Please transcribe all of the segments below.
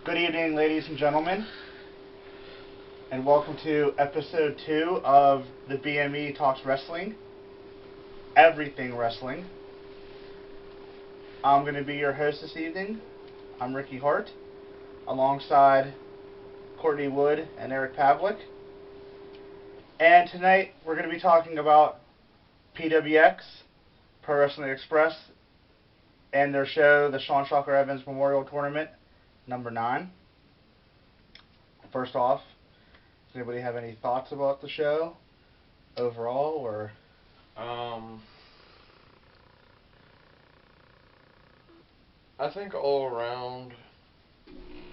Good evening, ladies and gentlemen, and welcome to episode 2 of the B.M.E Talks Wrestling, Everything Wrestling. I'm going to be your host this evening. I'm Ricky Hart, alongside Courtney Wood and Eric Pavlik. And tonight we're going to be talking about PWX, Pro Wrestling Express, and their show, the Shawn Shocker Evans Memorial Tournament, number 9. First off, does anybody have any thoughts about the show overall, or? I think all around,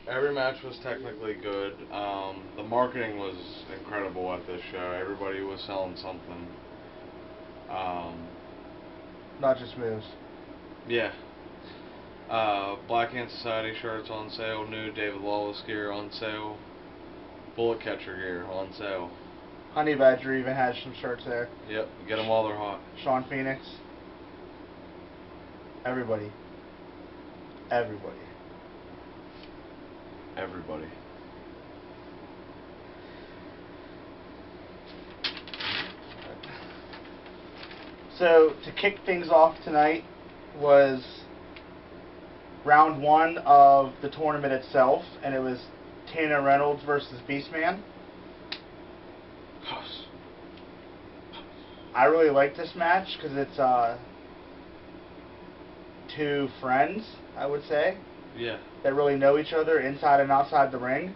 every match was technically good. The marketing was incredible at this show. Everybody was selling something. Not just moves. Yeah. Black Ant Society shirts on sale. New David Lawless gear on sale. Bullet Catcher gear on sale. Honey Badger even has some shirts there. Yep, get them while they're hot. Sean Phoenix. Everybody. Everybody. So, to kick things off tonight was round 1 of the tournament itself, and it was Tanner Reynolds versus Beastman. I really like this match because it's two friends, I would say. Yeah. That really know each other inside and outside the ring.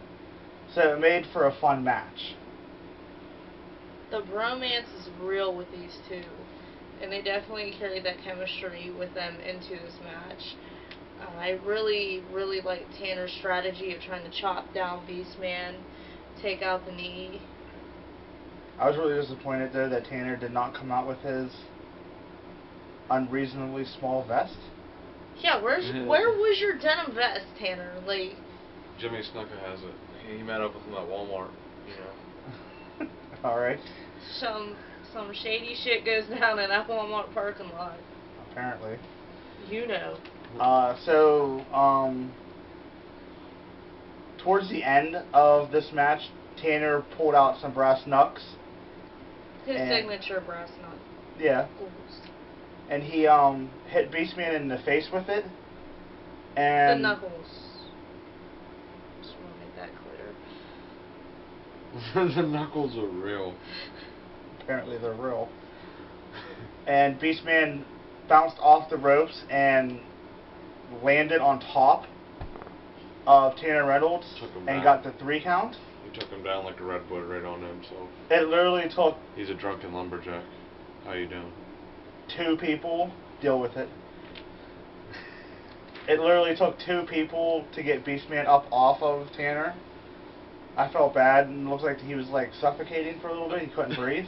So it made for a fun match. The bromance is real with these two, and they definitely carried that chemistry with them into this match. I really like Tanner's strategy of trying to chop down Beastman, take out the knee. I was really disappointed, though, that Tanner did not come out with his unreasonably small vest. Yeah, where was your denim vest, Tanner? Like, Jimmy Snuka has it. He met up with him at Walmart, you know. Alright. Some shady shit goes down in that Walmart parking lot. Apparently. You know. Towards the end of this match, Tanner pulled out some brass knucks. His signature brass knuck. Yeah. Oops. And he hit Beastman in the face with it. And the knuckles. Just want to make that clear. The knuckles are real. Apparently they're real. And Beastman bounced off the ropes and landed on top of Tanner Reynolds and got the 3 count. He took him down like a redwood right onto himself. It literally took... He's a drunken lumberjack. How you doing? 2 people. Deal with it. It literally took 2 people to get Beastman up off of Tanner. I felt bad, and it looks like he was like suffocating for a little bit. He couldn't breathe.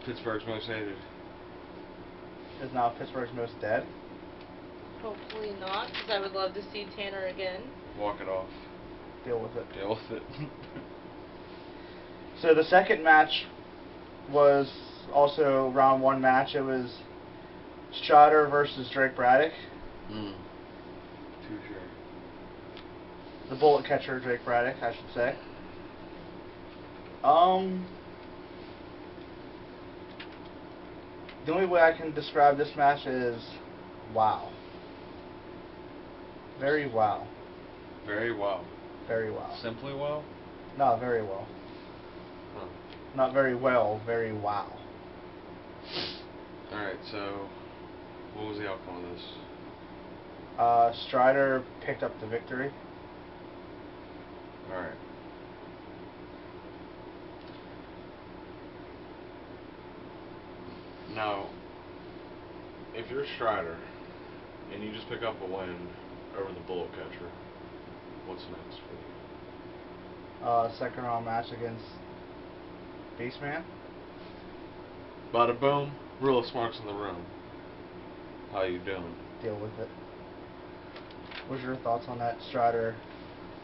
Pittsburgh's most hated. Is now Pittsburgh's most dead. Hopefully not, because I would love to see Tanner again. Walk it off. Deal with it. Deal with it. So the second match was also round 1 match. It was Strider versus Drake Braddock. Touche. The Bullet Catcher Drake Braddock, I should say. The only way I can describe this match is wow. Very wow. Very wow. Very wow. Simply wow? No, very well. Huh. Not very well, very wow. Alright, so what was the outcome of this? Strider picked up the victory. Alright. Now, if you're Strider and you just pick up a win over the Bullet Catcher, what's next for you? Second round match against Beastman. Bada boom, realest marks in the room. How you doing? Deal with it. What's your thoughts on that Strider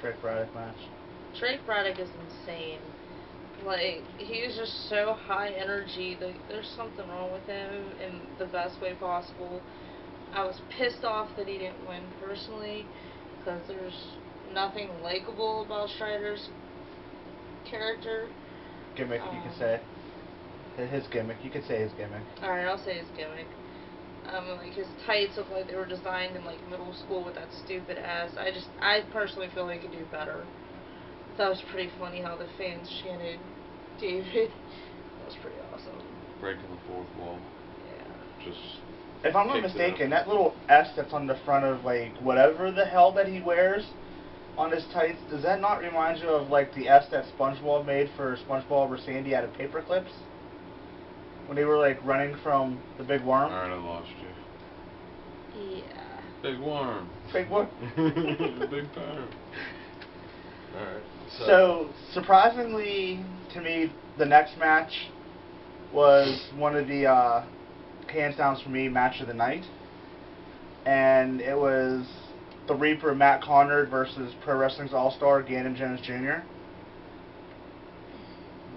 Drake Braddock match? Drake Braddock is insane. Like, he's just so high energy. There's something wrong with him in the best way possible. I was pissed off that he didn't win personally. because there's nothing likable about Strider's character. Gimmick, you can say. His gimmick. You could say his gimmick. Alright, I'll say his gimmick. Like his tights look like they were designed in like middle school with that stupid ass. I personally feel they could do better. That was pretty funny how the fans chanted David. That was pretty awesome. Breaking the fourth wall. Yeah. Just. If I'm not mistaken, that little S that's on the front of like whatever the hell that he wears on his tights, does that not remind you of like the S that SpongeBob made for SpongeBob or Sandy out of paper clips? When they were like running from the big worm? Alright, I lost you. Yeah. Big worm. Big worm. Big power. Alright. So, surprisingly to me, the next match was one of the, hands downs for me, match of the night. And it was the Reaper Matt Connard versus Pro Wrestling's All-Star Gannon Jones Jr.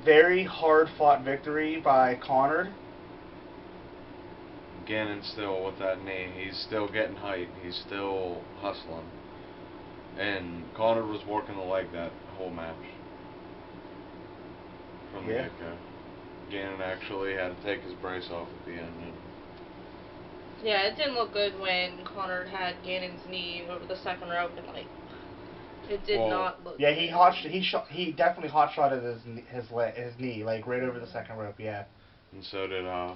Very hard fought victory by Connard. Gannon still with that knee. He's still getting height. He's still hustling. And Connor was working the leg that whole match. From the get-go. Gannon actually had to take his brace off at the end. Yeah, it didn't look good when Connor had Gannon's knee over the second rope and like it did not look. Yeah, good. he definitely hot shotted his knee like right over the second rope. Yeah. And so did my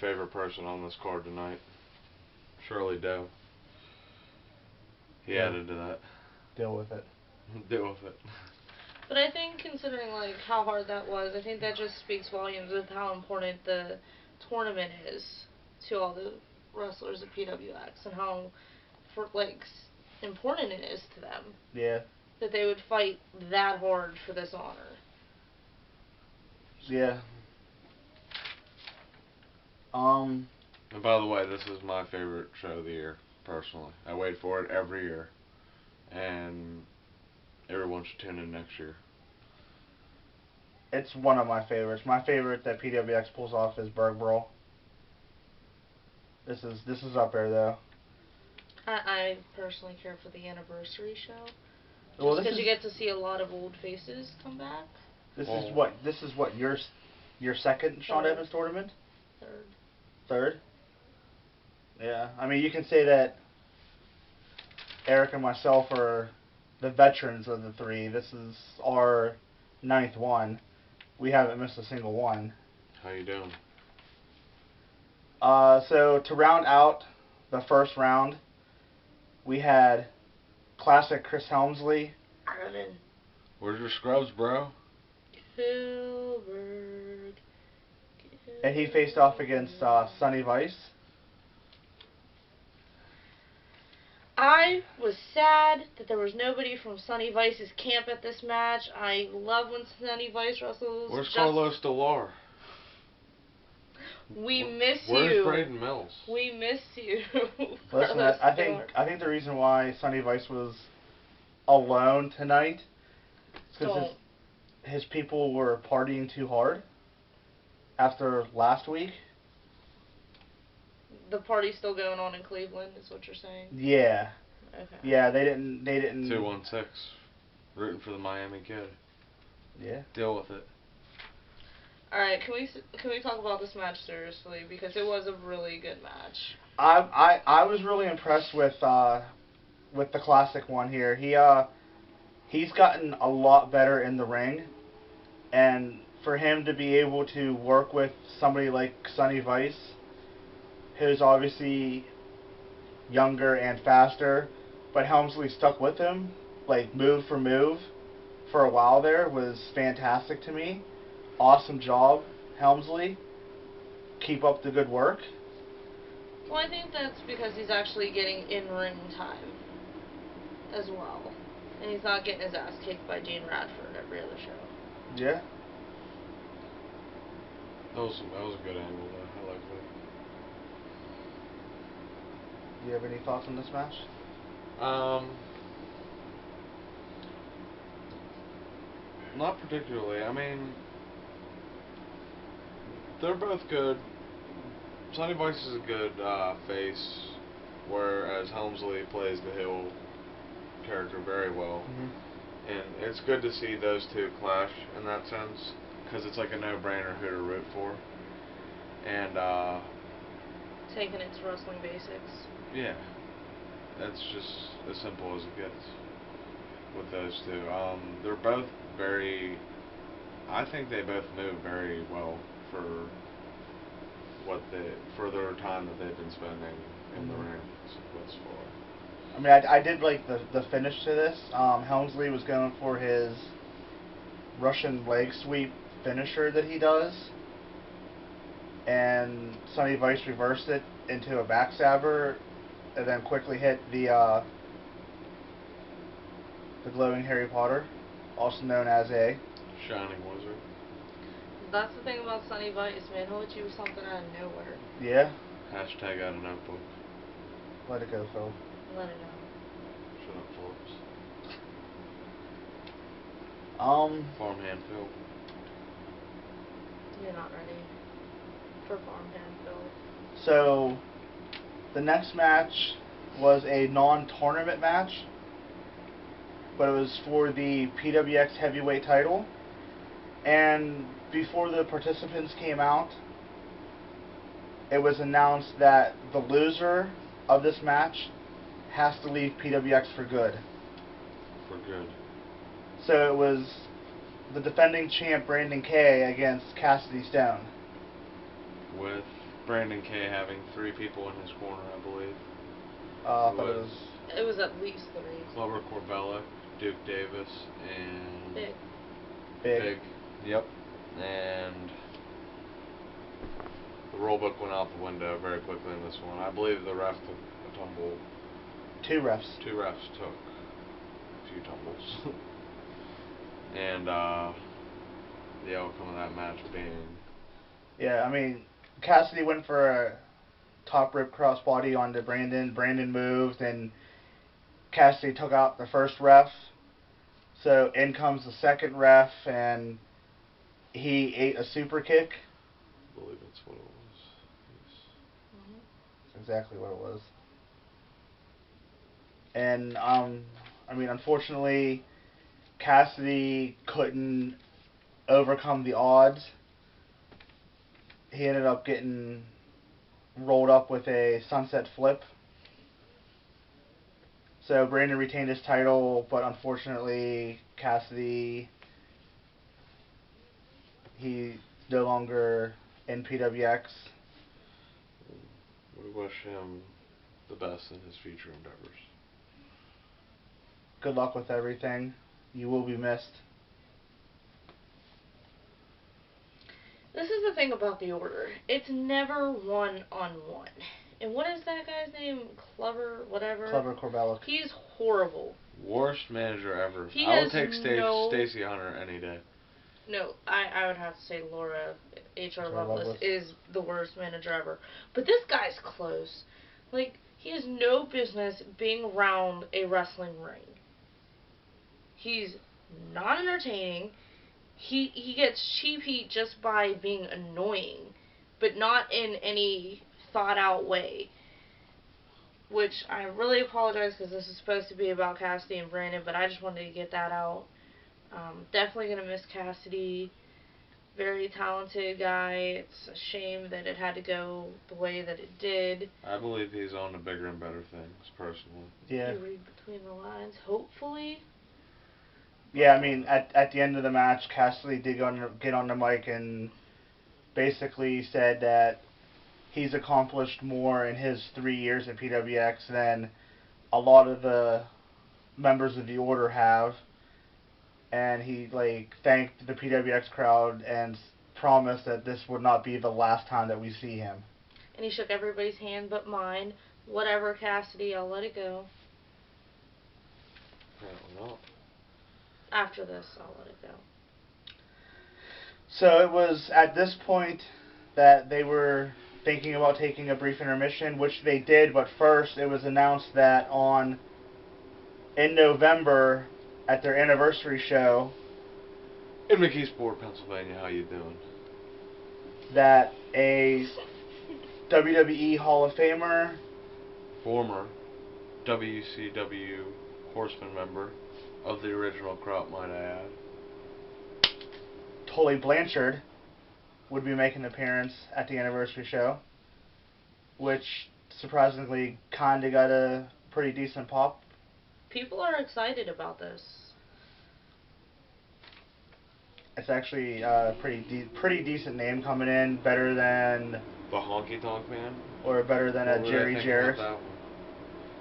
favorite person on this card tonight, Shirley Doe. He added to that. Deal with it. Deal with it. But I think considering like how hard that was, I think that just speaks volumes with how important the tournament is to all the wrestlers at PWX and how important it is to them. Yeah. That they would fight that hard for this honor. Yeah. And by the way, this is my favorite show of the year, personally. I wait for it every year. And everyone should tune in next year. It's one of my favorites. My favorite that PWX pulls off is Berg Brawl. This is up there though. I personally care for the anniversary show. Well, Just because you get to see a lot of old faces come back. This is what your second Sean Evans tournament? Third? Yeah. I mean, you can say that Eric and myself are the veterans of the three. This is our 9th one. We haven't missed a single one. How you doing? So to round out the first round, we had classic Chris Helmsley. Where's your scrubs, bro? Hilberg. And he faced off against Sonny Vice. I was sad that there was nobody from Sonny Vice's camp at this match. I love when Sonny Vice wrestles. Where's Carlos Delar? We miss you. Where's Braden Mills? We miss you. Listen, I think the reason why Sonny Vice was alone tonight is because his people were partying too hard after last week. The party's still going on in Cleveland, is what you're saying? Yeah. Okay. Yeah, they didn't. 216. Rooting for the Miami Kid. Yeah. Deal with it. All right, can we talk about this match seriously, because it was a really good match. I was really impressed with the classic one here. He's gotten a lot better in the ring, and for him to be able to work with somebody like Sonny Vice, who's obviously younger and faster, but Helmsley stuck with him, like move for move, for a while there, was fantastic to me. Awesome job, Helmsley. Keep up the good work. Well, I think that's because he's actually getting in-ring time as well. And he's not getting his ass kicked by Gene Radford every other show. Yeah. That was a good angle, though. I like that. Do you have any thoughts on this match? Not particularly. I mean, they're both good. Sonny Vice is a good face whereas Helmsley plays the heel character very well. And it's good to see those two clash in that sense, because it's like a no-brainer who to root for. And, taking it to wrestling basics. yeah, that's just as simple as it gets with those two. They're both very, I think they both move very well for for their time that they've been spending in the ring thus far. I mean, I did like the finish to this. Helmsley was going for his Russian leg sweep finisher that he does, and Sonny Vice reversed it into a backstabber, and then quickly hit the glowing Harry Potter, also known as a Shining Wizard. That's the thing about Sonny Vice, man. He'll hit you with something out of nowhere. Yeah. Hashtag out of notebook. Let it go, Phil. Let it out. Shut up, Phillips. Farmhand Phil. You're not ready for farmhand Phil. So, the next match was a non-tournament match, but it was for the PWX heavyweight title. And before the participants came out, it was announced that the loser of this match has to leave PWX for good. For good. So it was the defending champ Brandon K against Cassidy Stone. With Brandon K having 3 people in his corner, I believe. It was at least 3. Clover Corbella, Duke Davis, and Big. Yep. And the rulebook went out the window very quickly in this one. I believe the ref took a tumble. 2 refs. 2 refs took a few tumbles. And the outcome of that match being... Yeah, I mean, Cassidy went for a top rope crossbody onto Brandon. Brandon moved, and Cassidy took out the first ref. So in comes the second ref, and he ate a super kick. I believe that's what it was. Yes. That's exactly what it was. And, I mean, unfortunately, Cassidy couldn't overcome the odds. He ended up getting rolled up with a sunset flip. So Brandon retained his title, but unfortunately, Cassidy, he's no longer in PWX. We wish him the best in his future endeavors. Good luck with everything. You will be missed. This is the thing about the Order. It's never one-on-one. And what is that guy's name? Clever Corbella. He's horrible. Worst manager ever. He I would has take no... Stacey Hunter any day. No, I would have to say Laura H.R. Lovelace Lovelace is the worst manager ever. But this guy's close. Like, he has no business being around a wrestling ring. He's not entertaining. He gets cheap heat just by being annoying, but not in any thought out way. Which I really apologize because this is supposed to be about Cassidy and Brandon, but I just wanted to get that out. Definitely gonna miss Cassidy. Very talented guy. It's a shame that it had to go the way that it did. I believe he's on to bigger and better things, personally. Yeah. You read between the lines, hopefully. Yeah, I mean, at the end of the match, Cassidy did get on the mic and basically said that he's accomplished more in his 3 years at PWX than a lot of the members of the Order have. And he, like, thanked the PWX crowd and promised that this would not be the last time that we see him. And he shook everybody's hand but mine. Whatever, Cassidy, I'll let it go. No. After this, I'll let it go. So it was at this point that they were thinking about taking a brief intermission, which they did, but first it was announced that in November, at their anniversary show, In McKeesport, Pennsylvania, how you doing? that a WWE Hall of Famer former WCW Horseman member of the original crop, might I add. Tully Blanchard would be making an appearance at the anniversary show, which surprisingly kinda got a pretty decent pop. People are excited about this. It's actually a pretty decent name coming in, better than The Honky Tonk Man? or better than What a were they Jerry thinking Jarrett. about that one?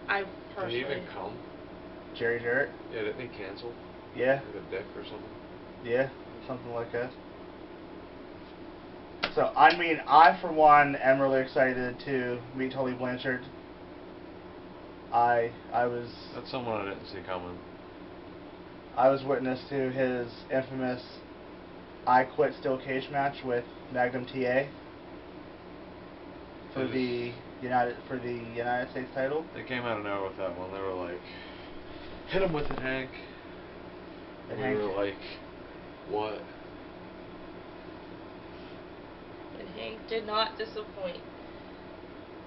I Did personally. he even come? Jerry Jarrett? Yeah, didn't he cancel? Yeah, Like a dick or something? yeah, something like that. So, I mean, I for one am really excited to meet Tully Blanchard. I was That's someone I didn't see coming. I was witness to his infamous I Quit Steel Cage match with Magnum TA for the United States title. They came out of nowhere with that one. They were like, hit him with it, Hank. And We Hank, were like, what? And Hank did not disappoint.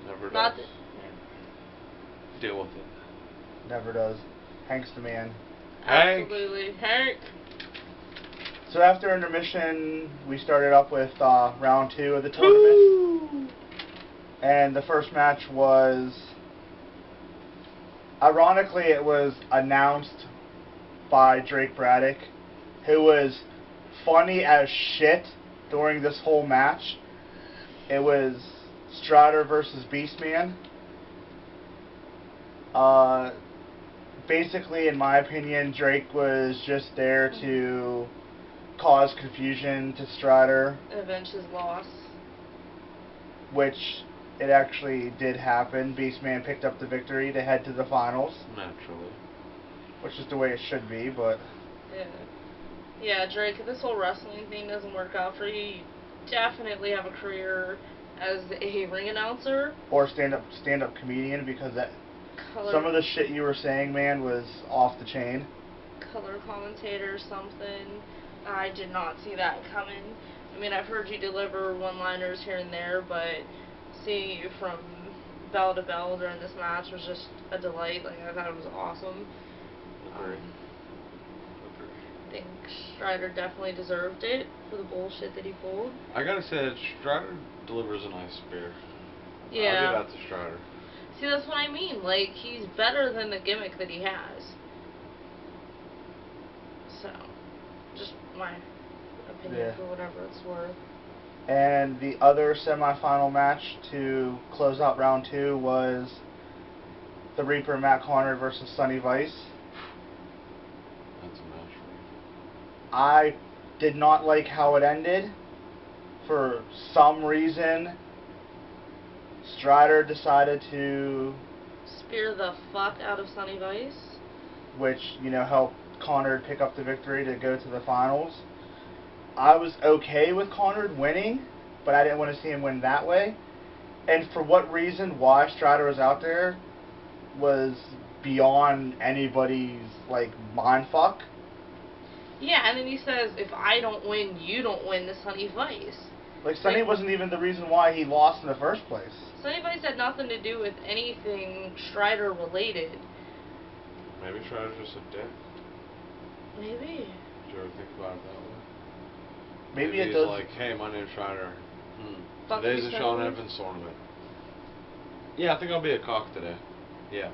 Never Not does. Deal with it. never does. Hank's the man. Hank! Absolutely. Hank! So after intermission, we started up with round 2 of the tournament. Woo! And the first match was, ironically, it was announced by Drake Braddock, who was funny as shit during this whole match. It was Strider versus Beastman. Basically, in my opinion, Drake was just there to cause confusion to Strider, Avenge his loss. which it actually did happen. Beastman picked up the victory to head to the finals, Naturally. which is the way it should be, but Yeah. Yeah, Drake, if this whole wrestling thing doesn't work out for you, you definitely have a career as a ring announcer. or stand-up comedian, because that Color, some of the shit you were saying, man, was off the chain. color commentator, something. I did not see that coming. I mean, I've heard you deliver one-liners here and there, but seeing you from bell to bell during this match was just a delight. Like, I thought it was awesome. Agree. I think Strider definitely deserved it for the bullshit that he pulled. I gotta say that Strider delivers a nice spear. Yeah. I'll give that to Strider. See, that's what I mean. Like, he's better than the gimmick that he has. So, just my opinion Yeah. for whatever it's worth. And the other semifinal match to close out round 2 was the Reaper Matt Connor versus Sonny Vice. That's a match for me. I did not like how it ended. For some reason, Strider decided to, Spear the fuck out of Sonny Vice. which, helped Connor pick up the victory to go to the finals. I was okay with Connor winning, but I didn't want to see him win that way. And for what reason, why Strider was out there was beyond anybody's, mind fuck. Yeah, and then he says, if I don't win, you don't win the Sonny Vice. Sonny wasn't even the reason why he lost in the first place. Sonny Vice had nothing to do with anything Strider related. Maybe Strider's just a dick. Maybe. Did you ever think about it that way? Maybe it he's does. like, hey, my name's Strider. Fuck Today's you, the Sean Strider. Evans tournament. Yeah, I think I'll be a cock today. Yeah.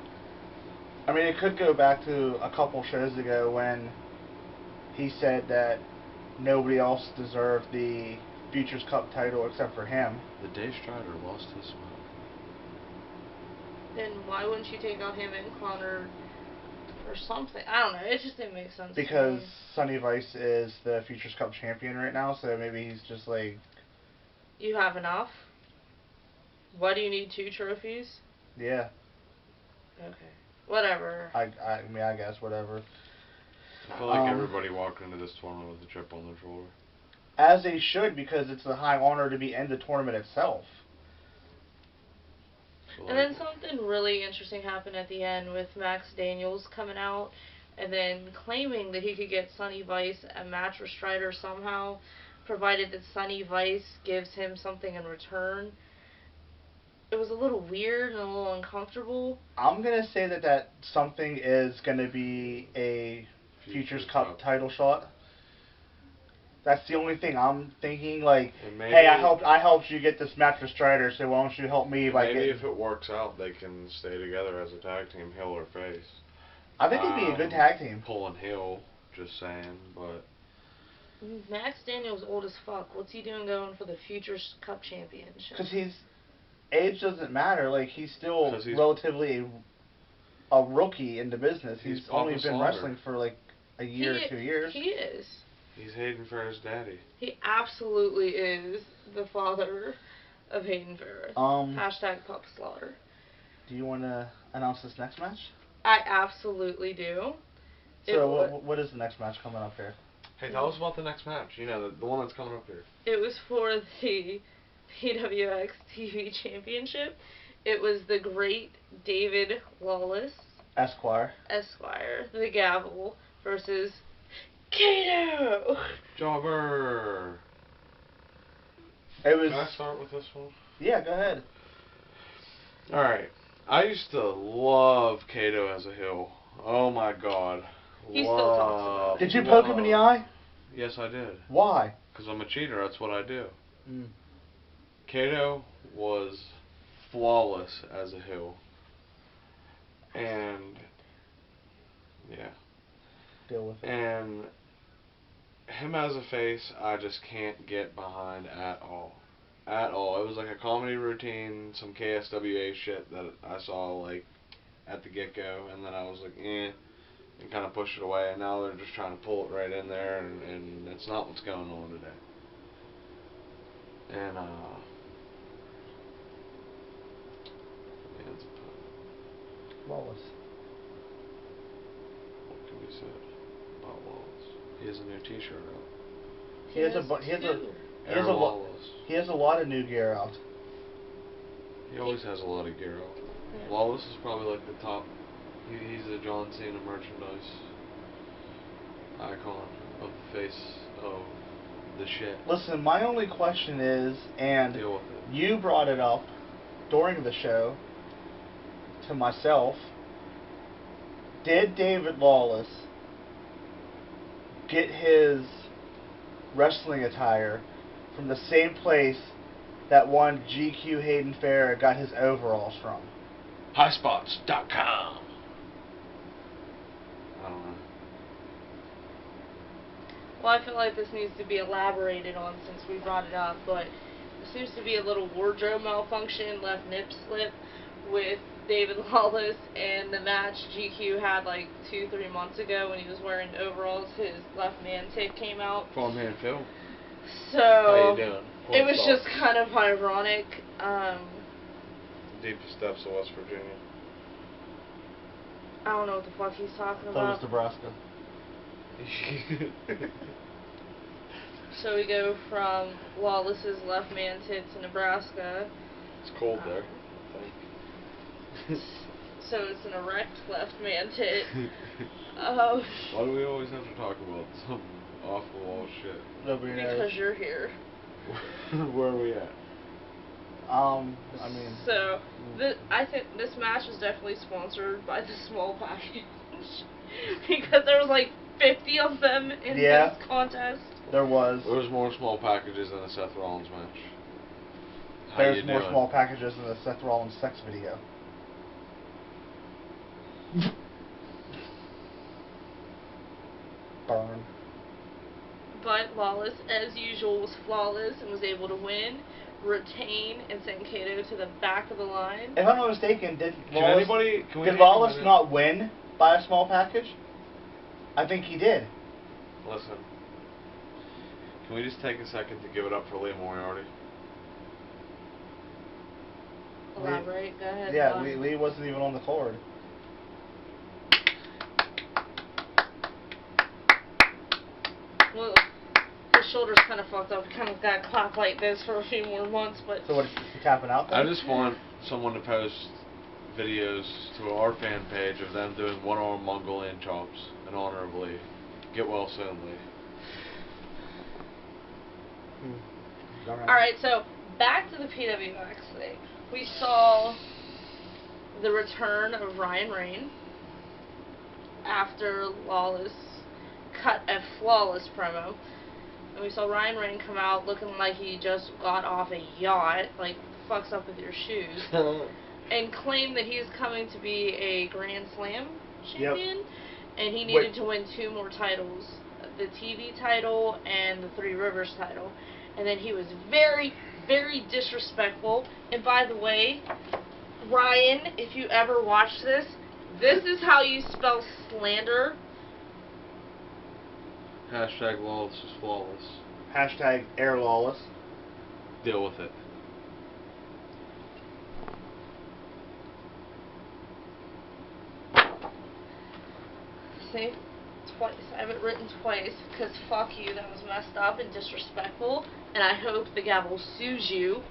I mean, it could go back to a couple shows ago when he said that nobody else deserved the Futures Cup title except for him. The day Strider lost his smile. Then why wouldn't you take out him and Connor or something? I don't know. It just didn't make sense. Because Sonny Vice is the Futures Cup champion right now, so maybe he's just like... You have enough? Why do you need 2 trophies? Yeah. Okay. Whatever. I mean, I guess, whatever. I feel like everybody walked into this tournament with a chip on their shoulder. As they should, because it's a high honor to be in the tournament itself. And then something really interesting happened at the end with Max Daniels coming out and then claiming that he could get Sonny Vice a match with Strider somehow, provided that Sonny Vice gives him something in return. it was a little weird and a little uncomfortable. I'm gonna say that something is gonna be a Futures Cup title shot. That's the only thing I'm thinking. Like, hey, I helped you get this match with Strider, so why don't you help me by maybe getting... if it works out, they can stay together as a tag team, heel or face. I think it'd be a good tag team. Pulling heel, just saying, but... Max Daniels old as fuck. What's he doing going for the Futures Cup Championship? Because age doesn't matter. Like, he's still relatively a rookie in the business. He's only been wrestling for like a year or 2 years. He is. He's Hayden Farrah's daddy. He absolutely is the father of Hayden Farrah. Hashtag Pup Slaughter. Do you want to announce this next match? I absolutely do. So what is the next match coming up here? Hey, tell us about the next match. You know, the one that's coming up here. It was for the PWX TV Championship. It was the great David Lawless, Esquire, the Gavel, versus Kato. Jobber. It was. Can I start with this one? Yeah, go ahead. Alright. I used to love Kato as a heel. Oh my god. He still talks about it. Did you poke him in the eye? Yes, I did. Why? Because I'm a cheater. That's what I do. Mm. Kato was flawless as a heel. And yeah. Deal with it. And him as a face, I just can't get behind at all. At all. It was like a comedy routine, some KSWA shit that I saw like at the get-go, and then I was like, and kind of pushed it away, and now they're just trying to pull it right in there, and it's not what's going on today. And Wallace. What can be said about Wallace? He has a new T-shirt out. He has a lot of new gear out. He always has a lot of gear out. Yeah. Wallace is probably like the top. He's a John Cena merchandise icon of the face of the shit. Listen, my only question is, and Deal with it. You brought it up during the show to myself, did David Lawless get his wrestling attire from the same place that one GQ Hayden Farrah got his overalls from? Highspots.com. I don't know. Well, I feel like this needs to be elaborated on since we brought it up, but there seems to be a little wardrobe malfunction, left nip slip with David Lawless, and the match GQ had like 2-3 months ago when he was wearing overalls. His left man tit came out. Farmhand Phil. So how you doing? It was just kind of ironic. Deepest depths of West Virginia. I don't know what the fuck he's talking That about. was Nebraska. So we go from Lawless's left man tit to Nebraska. It's cold there, I think. So it's an erect left man tit. Why do we always have to talk about some off-the-wall shit? Nobody knows. Because you're here. Where are we at? I mean... So, I think this match was definitely sponsored by the small package. Because there was like 50 of them in this contest. There was. There was more small packages than a Seth Rollins match. There's more small packages than the Seth Rollins sex video. Burn. But Lawless, as usual, was flawless and was able to win, retain, and send Kato to the back of the line. If I'm not mistaken, did Lawless not win by a small package? I think he did. Listen. Can we just take a second to give it up for Lee Moriarty? Elaborate, go ahead. Yeah, Lee wasn't even on the card. Well, his shoulder's kind of fucked up. Kind of got clapped like this for a few more months, but... So what, is he tapping out then? I just want someone to post videos to our fan page of them doing one-arm Mongolian chops in honor of Lee. Get well soon, Lee. Alright, so back to the PWX thing. we saw the return of Ryan Reign after Lawless cut a flawless promo. And we saw Ryan Reign come out looking like he just got off a yacht, like, fucks up with your shoes, and claim that he's coming to be a Grand Slam champion, and he needed to win 2 more titles, the TV title and the Three Rivers title. And then he was very, very disrespectful. And by the way, Ryan, if you ever watch this, this is how you spell slander. Hashtag Lawless is flawless. Hashtag Air Lawless. Deal with it. See? Twice. I have it written twice because fuck you, that was messed up and disrespectful. And I hope the gavel sues you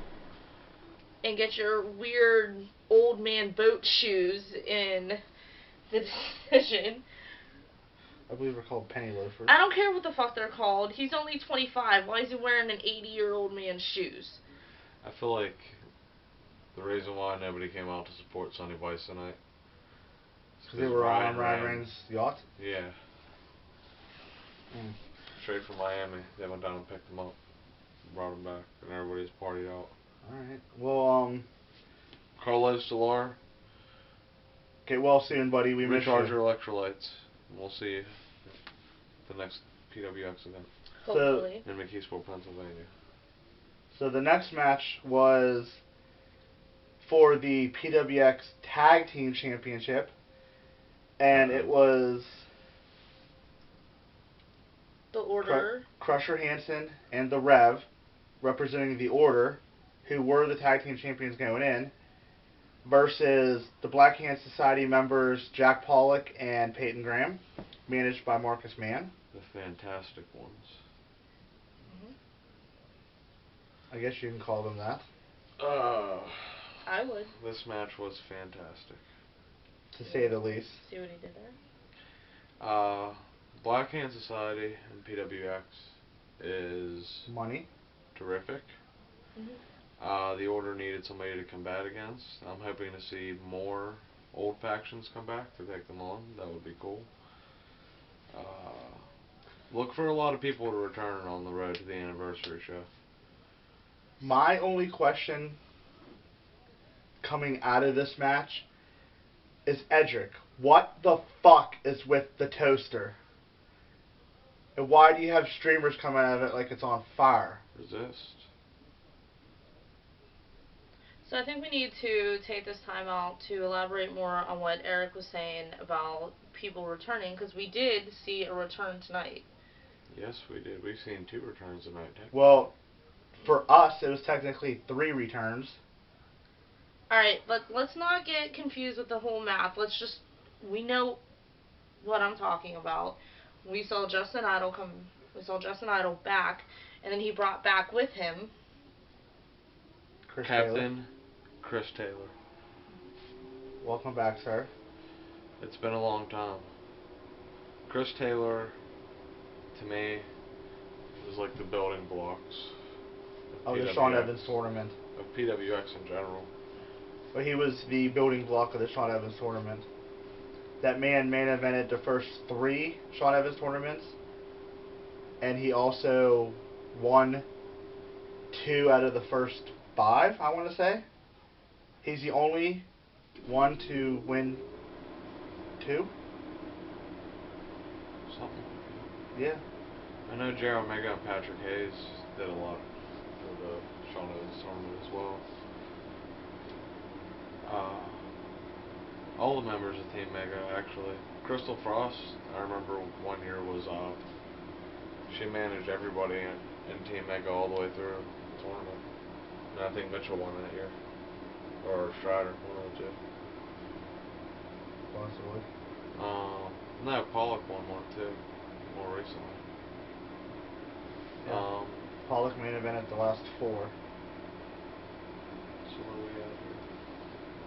and get your weird old man boat shoes in the decision. I believe they're called penny loafers. I don't care what the fuck they're called. He's only 25. Why is he wearing an 80-year-old man's shoes? I feel like the reason why nobody came out to support Sonny Vice tonight is because they were on Ryan Reigns' yacht? Yeah. Straight from Miami. They went down and picked him up, brought him back, and everybody's partied out. Alright. Well, Carlos Solar, get well soon, buddy. We miss you. recharge your electrolytes. We'll see you at the next PWX event. Hopefully. In McKeesport, Pennsylvania. So the next match was for the PWX Tag Team Championship, and it was the Order, Crusher Hansen and the Rev, representing the Order, who were the Tag Team Champions going in, versus the Black Hand Society members Jack Pollock and Peyton Graham, managed by Marcus Mann. The fantastic ones. I guess you can call them that. I would. This match was fantastic. To say the least. See what he did there? Black Hand Society and PWX is money. Terrific. The Order needed somebody to combat against. I'm hoping to see more old factions come back to take them on. That would be cool. Look for a lot of people to return on the road to the anniversary show. My only question coming out of this match is Edric. What the fuck is with the toaster? And why do you have streamers coming out of it like it's on fire? Resist. So I think we need to take this time out to elaborate more on what Eric was saying about people returning, because we did see a return tonight. Yes, we did. We've seen 2 returns tonight. Well, for us, it was technically 3 returns. Alright, let's not get confused with the whole math. We know what I'm talking about. We saw Justin Idol back, and then he brought back with him Captain Chris Taylor. Welcome back, sir. It's been a long time. Chris Taylor, to me, is like the building blocks of the Sean Evans tournament. Of PWX in general. But he was the building block of the Sean Evans tournament. That man main evented the first 3 Sean Evans tournaments, and he also won 2 out of the first 5, I want to say. He's the only one to win 2. Something. Yeah. I know Jerry Omega and Patrick Hayes did a lot for the Sean Evans tournament as well. All the members of Team Mega, actually. Crystal Frost, I remember one year was, she managed everybody in Team Mega all the way through the tournament. And I think Mitchell won that year. Or Strider, one of the 2. Possibly. No, Pollock won one too, more recently. Yeah. Pollock main evented the last 4. So what do we got here?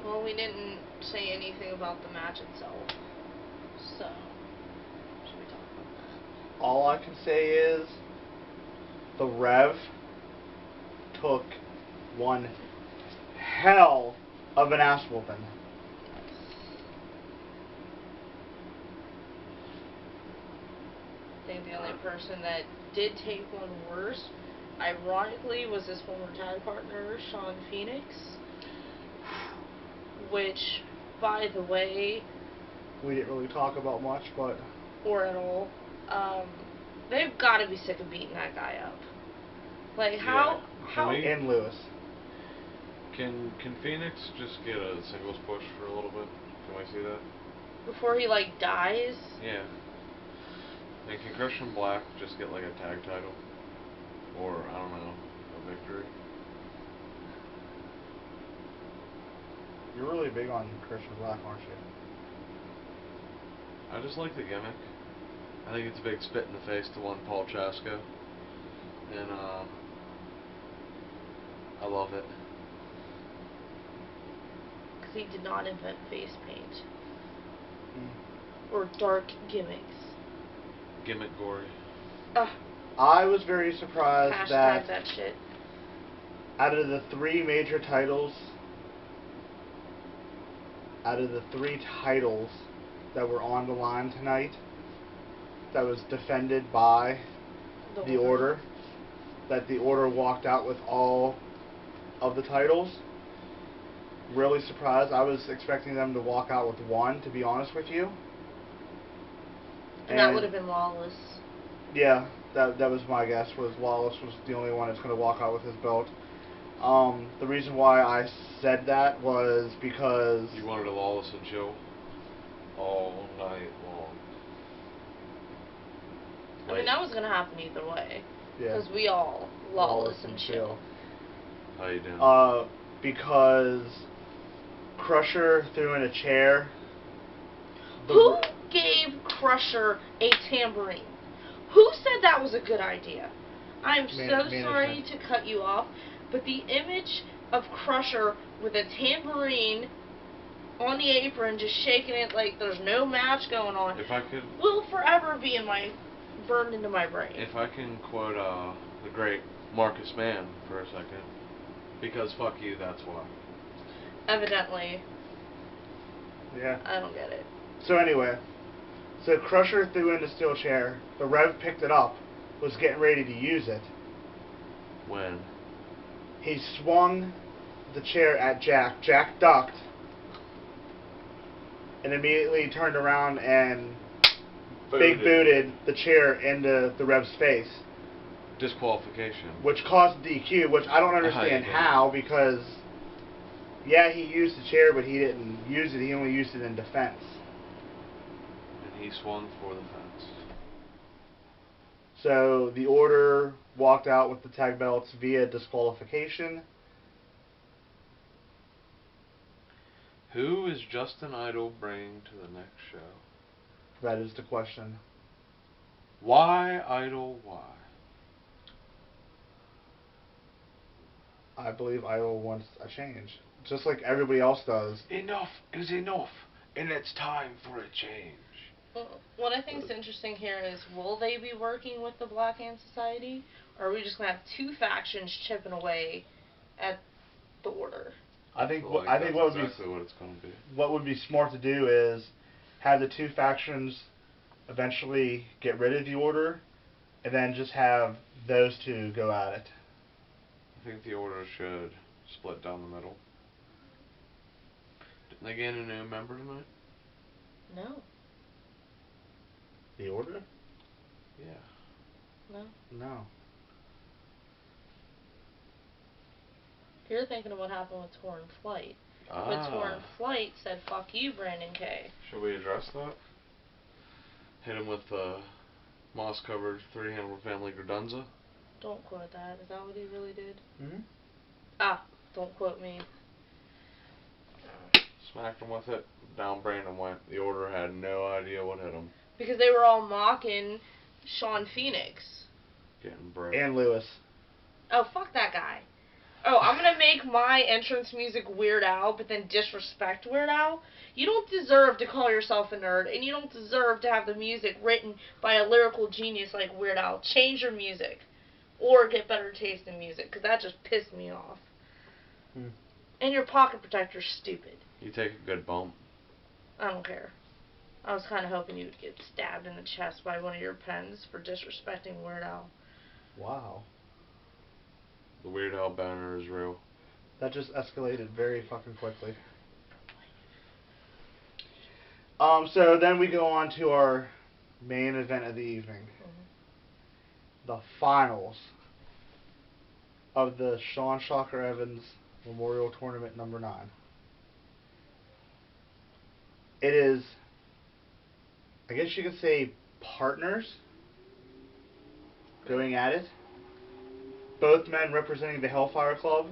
Well, we didn't say anything about the match itself. So, should we talk about that? All I can say is the Rev took one hell of an ass whooping. I think the only person that did take one worse, ironically, was his former tag partner, Sean Phoenix. Which, by the way, we didn't really talk about much, but or at all, they've got to be sick of beating that guy up. Like how? And Lewis. Can Phoenix just get a singles push for a little bit? Can we see that? Before he like dies? Yeah. And can Christian Black just get like a tag title? Or, I don't know, a victory? You're really big on Christian Black, aren't you? I just like the gimmick. I think it's a big spit in the face to one Paul Chasko. And, I love it. Because he did not invent face paint. Or dark gimmicks. Gimmick gory. I was very surprised Hashtag that shit. Out of the three major titles, out of the three titles that were on the line tonight, that was defended by the Order, that the Order walked out with all of the titles. Really surprised. I was expecting them to walk out with one, to be honest with you. And that would have been Lawless. Yeah, that was my guess, was Lawless was the only one that's going to walk out with his belt. The reason why I said that was because... You wanted a Lawless and chill all night long. I mean, that was going to happen either way. Yeah. Because we all Lawless and chill. How you doing? Because Crusher threw in a chair. Who gave Crusher a tambourine? Who said that was a good idea? I'm so sorry to cut you off, but the image of Crusher with a tambourine on the apron just shaking it like there's no match going on will forever be burned into my brain. If I can quote the great Marcus Mann for a second, because fuck you, that's why. Evidently. Yeah. I don't get it. So anyway, so Crusher threw in the steel chair. The Rev picked it up, was getting ready to use it. When? He swung the chair at Jack. Jack ducked, and immediately turned around and big booted the chair into the Rev's face. Disqualification. Which caused DQ, which I don't understand how, because yeah, he used the chair, but he didn't use it. He only used it in defense. And he swung for the fence. So the Order walked out with the tag belts via disqualification. Who is Justin Idol bringing to the next show? That is the question. Why Idol? Why? I believe Idol wants a change, just like everybody else does. Enough is enough, and it's time for a change. Well, what I think is interesting here is, will they be working with the Black Hand Society, or are we just going to have two factions chipping away at the Order? I think what it's going to be. What would be smart to do is have the two factions eventually get rid of the Order, and then just have those two go at it. I think the Order should split down the middle. Didn't they gain a new member tonight? No. The Order? Yeah. No. No. You're thinking of what happened with Torn Flight. But Torn Flight said, fuck you, Brandon K. Should we address that? Hit him with the moss-covered three-handled family Gredunza? Don't quote that. Is that what he really did? Mm-hmm. Don't quote me. Smacked him with it. Down Brandon went. The Order had no idea what hit him. Because they were all mocking Sean Phoenix. Getting broke. And Lewis. Oh, fuck that guy. Oh, I'm gonna make my entrance music Weird Al, but then disrespect Weird Al? You don't deserve to call yourself a nerd, and you don't deserve to have the music written by a lyrical genius like Weird Al. Change your music. Or get better taste in music, because that just pissed me off. And your pocket protector's stupid. You take a good bump. I don't care. I was kind of hoping you would get stabbed in the chest by one of your pens for disrespecting Weird Al. Wow. The Weird Al banner is real. That just escalated very fucking quickly. So then we go on to our main event of the evening. The finals of the Sean Shocker Evans Memorial Tournament number 9. It is, I guess you could say, partners going at it. Both men representing the Hellfire Club.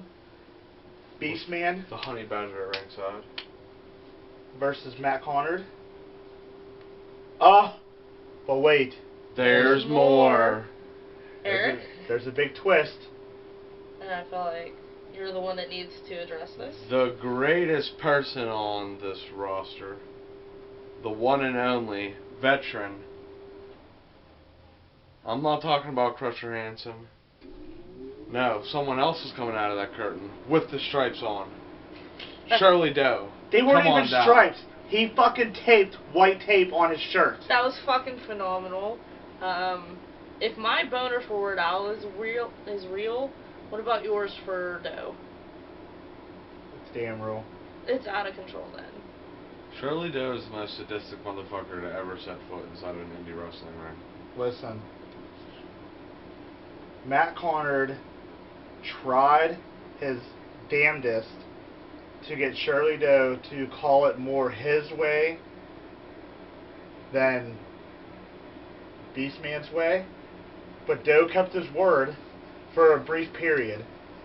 Beastman. The Honey Badger at ringside. Versus Matt Connard. But wait. There's more. Eric? There's a big twist. And I feel like you're the one that needs to address this. The greatest person on this roster. The one and only veteran. I'm not talking about Crusher Hansen. No, someone else is coming out of that curtain with the stripes on. Shirley Doe. They weren't Come even on down. stripes. He fucking taped white tape on his shirt. That was fucking phenomenal. If my boner for Weird Al is real, what about yours for Doe? It's damn real. It's out of control then. Shirley Doe is the most sadistic motherfucker to ever set foot inside an indie wrestling ring. Listen. Matt Connard tried his damnedest to get Shirley Doe to call it more his way than Beastman's way, but Doe kept his word for a brief period.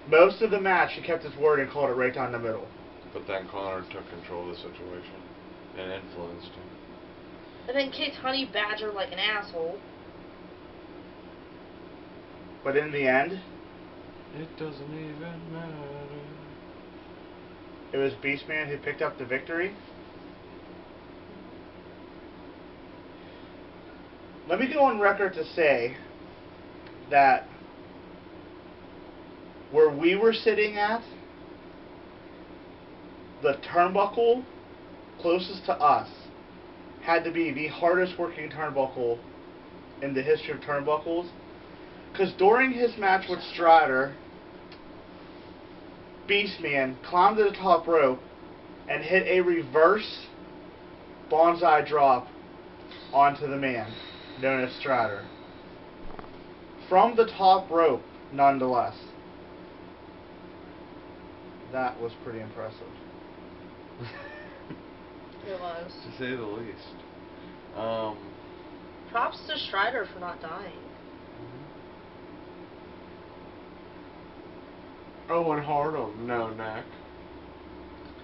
Most of the match, he kept his word and called it right down the middle. But then Connor took control of the situation and influenced him. And then kicked Honey Badger like an asshole. But in the end, It doesn't even matter. it was Beastman who picked up the victory. Let me go on record to say that where we were sitting at, the turnbuckle closest to us had to be the hardest working turnbuckle in the history of turnbuckles. Because during his match with Strider, Beastman climbed to the top rope and hit a reverse bonsai drop onto the man, known as Strider. From the top rope, nonetheless. That was pretty impressive. It was. To say the least. Props to Strider for not dying. Owen Hardham, no neck.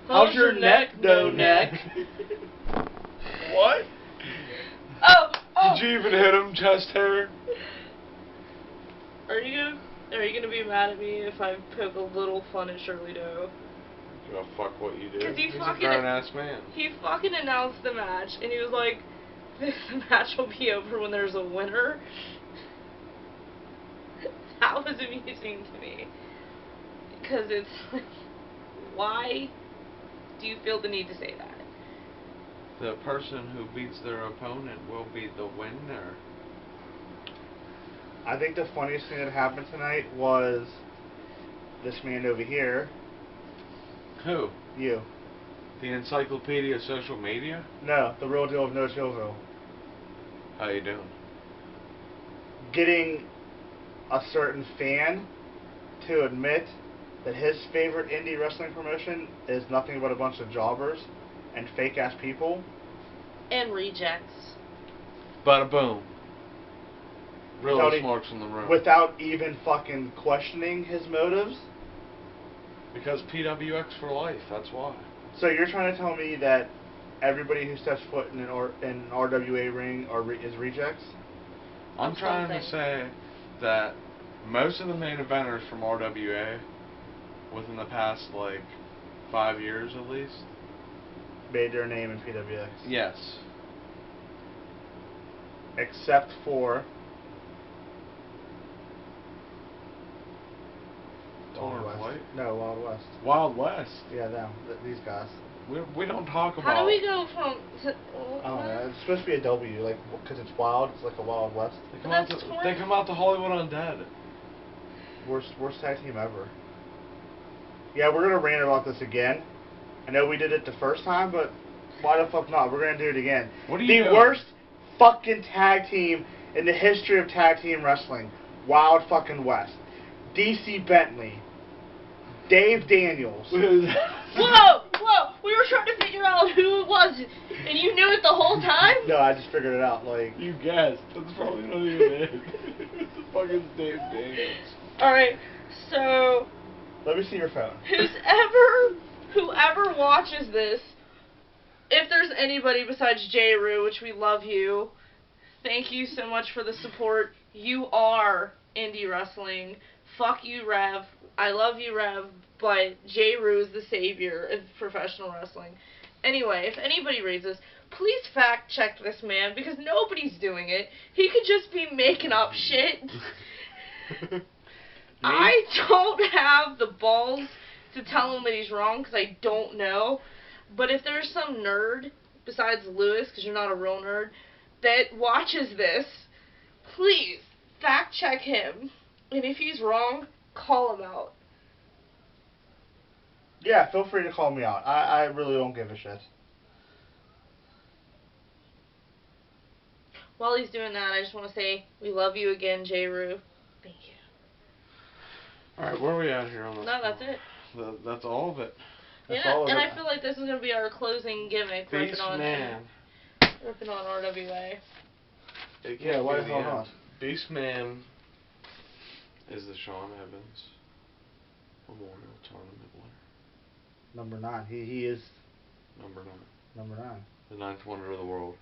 How's your neck, no neck? What? Oh! Did you even hit him, chest hair? Are you gonna be mad at me if I poke a little fun at Shirley Doe? Go fuck what you do. 'Cause He's a grown ass man. He fucking announced the match, and he was like, "This match will be over when there's a winner." That was amusing to me. Because it's like, why do you feel the need to say that? The person who beats their opponent will be the winner. I think the funniest thing that happened tonight was this man over here. Who? You. The Encyclopedia of Social Media? No, the real deal of No Chillville. How you doing? Getting a certain fan to admit that his favorite indie wrestling promotion is nothing but a bunch of jobbers and fake ass people. And rejects. Bada boom. Really Without smarts in the room. Without even fucking questioning his motives. Because PWX for life, that's why. So you're trying to tell me that everybody who steps foot in an RWA ring is rejects? I'm trying to say that most of the main eventers from RWA, within the past, 5 years at least, made their name in PWX. yes. Except for Torn West. right? No, Wild West. Wild West. Yeah, them. These guys. We don't talk about. How do we go from? I don't know. It's supposed to be a W, like, because it's wild. It's like a Wild West. They come out to Hollywood Undead. Worst tag team ever. Yeah, we're gonna rant about this again. I know we did it the first time, but why the fuck not? We're gonna do it again. What are you The doing? worst fucking tag team in the history of tag team wrestling. Wild fucking West. DC Bentley. Dave Daniels. Whoa! We were trying to figure out who it was, and you knew it the whole time? No, I just figured it out. Like, You guessed. That's probably not even it. It's the fucking Dave Daniels. Alright, so let me see your phone. whoever watches this, if there's anybody besides J. Rue, which we love you, thank you so much for the support. You are indie wrestling. Fuck you, Rev. I love you, Rev, but J. Rue is the savior of professional wrestling. Anyway, if anybody reads this, please fact check this man, because nobody's doing it. He could just be making up shit. I don't have the balls to tell him that he's wrong, because I don't know. But if there's some nerd, besides Lewis, because you're not a real nerd, that watches this, please fact check him. And if he's wrong, call him out. Yeah, feel free to call me out. I really don't give a shit. While he's doing that, I just want to say, we love you again, J. Rue. Thank you. Alright, where are we at here on this? No, that's it. That's all of it. That's Yeah, all of and it. I feel like this is going to be our closing gimmick. Beast Man. Ripping on RWA. It Yeah, can't why be the the hell end. not? Beast Man is the Sean Evans Memorial Tournament winner. Number 9. He is Number 9. number 9. The 9th wonder of the world.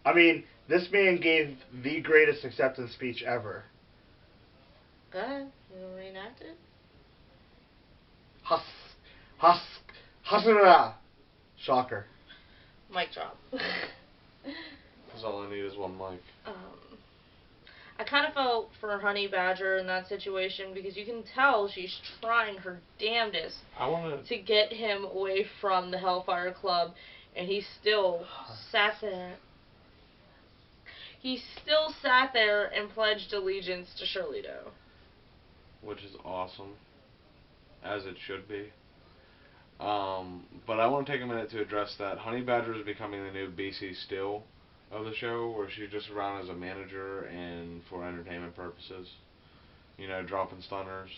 I mean, this man gave the greatest acceptance speech ever. Go ahead. You want to reenact it? Hasura. Shocker. Mic drop. Because all I need is one mic. I kind of felt for Honey Badger in that situation, because you can tell she's trying her damnedest to get him away from the Hellfire Club, and he still sat there. He still sat there and pledged allegiance to Shirley Doe. Which is awesome. As it should be. But I want to take a minute to address that. Honey Badger is becoming the new BC Still of the show, where she's just around as a manager and for entertainment purposes. You know, dropping stunners,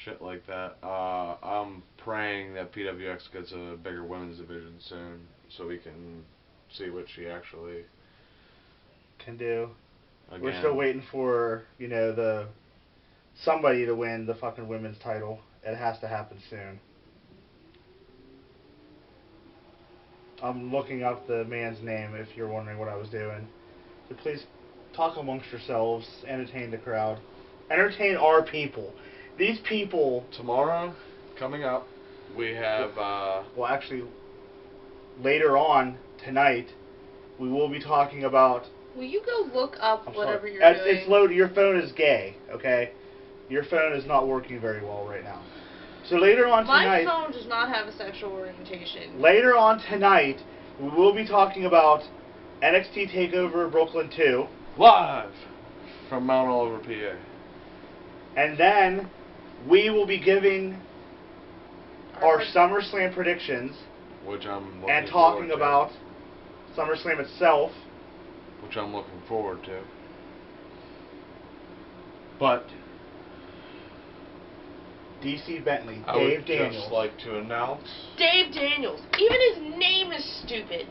shit like that. I'm praying that PWX gets a bigger women's division soon, so we can see what she actually can do. Again. We're still waiting for, you know, somebody to win the fucking women's title. It has to happen soon. I'm looking up the man's name if you're wondering what I was doing. So please talk amongst yourselves, entertain the crowd. Entertain our people. These people... Tomorrow, coming up, we have... Well, actually, later on tonight, we will be talking about... Will you go look up whatever you're doing? It's loaded. Your phone is gay, okay? Your phone is not working very well right now. So later on tonight... My phone does not have a sexual orientation. Later on tonight, we will be talking about NXT TakeOver Brooklyn 2. Live from Mount Oliver, PA. And then we will be giving our SummerSlam predictions. Which I'm looking and talking about SummerSlam itself. Which I'm looking forward to. But DC Bentley, I Dave would Daniels. just like to announce Dave Daniels. Even his name is stupid.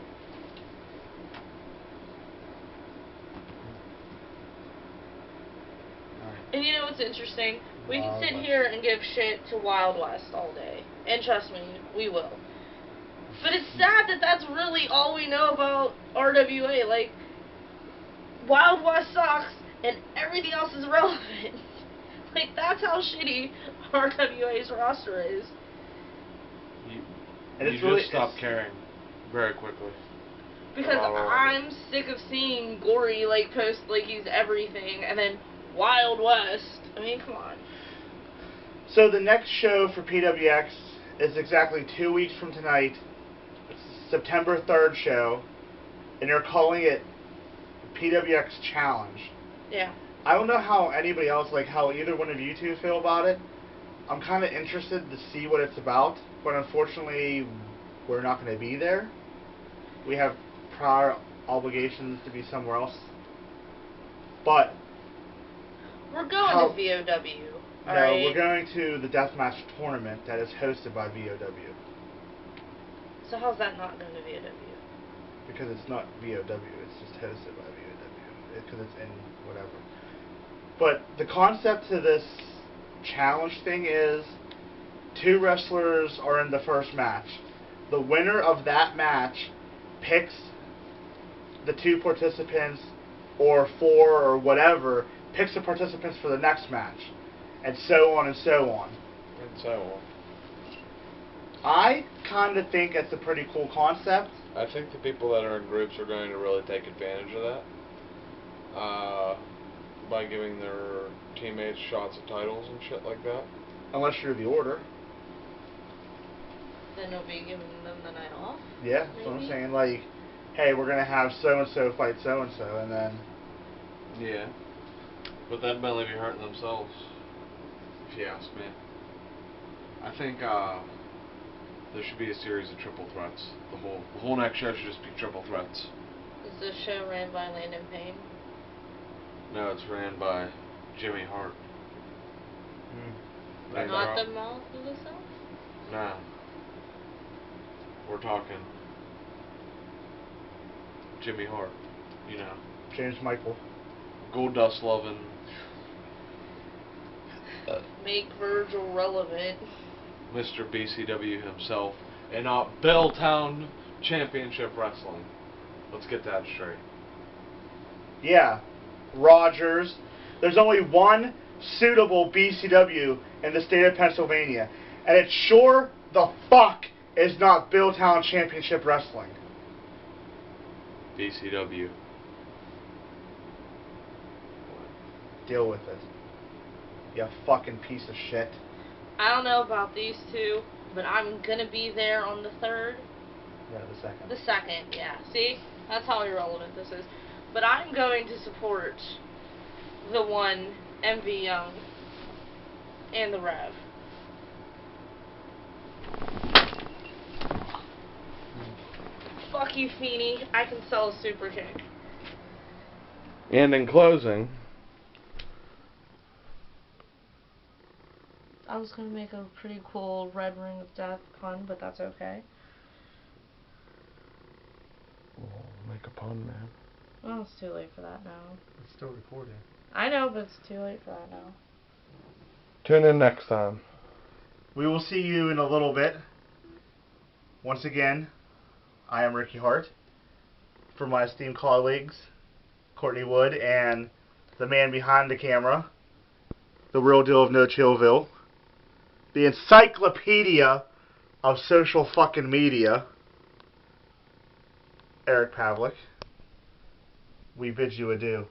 And you know what's interesting? We can sit here and give shit to Wild West all day. And trust me, we will. But it's sad that that's really all we know about RWA. Like, Wild West sucks, and everything else is irrelevant. Like, that's how shitty RWA's roster is. You just stop caring very quickly. Because I'm sick of seeing Gory, like, post like he's everything, and then Wild West. I mean, come on. So the next show for PWX is exactly 2 weeks from tonight. It's September 3rd show, and they're calling it PWX Challenge. Yeah. I don't know how anybody else, like how either one of you two feel about it. I'm kind of interested to see what it's about, but unfortunately, we're not going to be there. We have prior obligations to be somewhere else. But we're going to VOW. No, we're going to the deathmatch tournament that is hosted by VOW. So how's that not going to VOW? Because it's not VOW, it's just hosted by VOW. Because it's in whatever. But the concept to this challenge thing is 2 wrestlers are in the first match. The winner of that match picks the 2 participants, or 4 or whatever, picks the participants for the next match. And so on and so on. And so on. I kind of think it's a pretty cool concept. I think the people that are in groups are going to really take advantage of that. By giving their teammates shots at titles and shit like that. Unless you're the Order. Then they'll be giving them the night off? Yeah, that's what I'm saying. Like, hey, we're going to have so-and-so fight so-and-so, and then... Yeah. But that'd mainly be hurting themselves, if you ask me. I think there should be a series of triple threats. The whole next show should just be triple threats. Is this show ran by Landon Payne? No, it's ran by Jimmy Hart. Not the mouth of the South? Nah. We're talking Jimmy Hart, you know. James Michael. Gold Dust loving. Make Virgil relevant. Mr. BCW himself. And not Belltown Championship Wrestling. Let's get that straight. Yeah. Rogers. There's only one suitable BCW in the state of Pennsylvania. And it sure the fuck is not Billtown Championship Wrestling. BCW. Deal with it. You fucking piece of shit. I don't know about these 2, but I'm gonna be there on the 3rd. Yeah, the 2nd. The 2nd, yeah. See? That's how irrelevant this is. But I'm going to support the one, MV Young, and the Rev. Fuck you, Feeney. I can sell a super kick. And in closing, I was gonna make a pretty cool Red Ring of Death pun, but that's okay. well, make a pun, man. Well, it's too late for that now. It's still recording. I know, but it's too late for that now. Tune in next time. We will see you in a little bit. Once again, I am Ricky Hart. For my esteemed colleagues, Courtney Wood and the man behind the camera, the real deal of No Chillville, the encyclopedia of social fucking media, Eric Pavlik, we bid you adieu.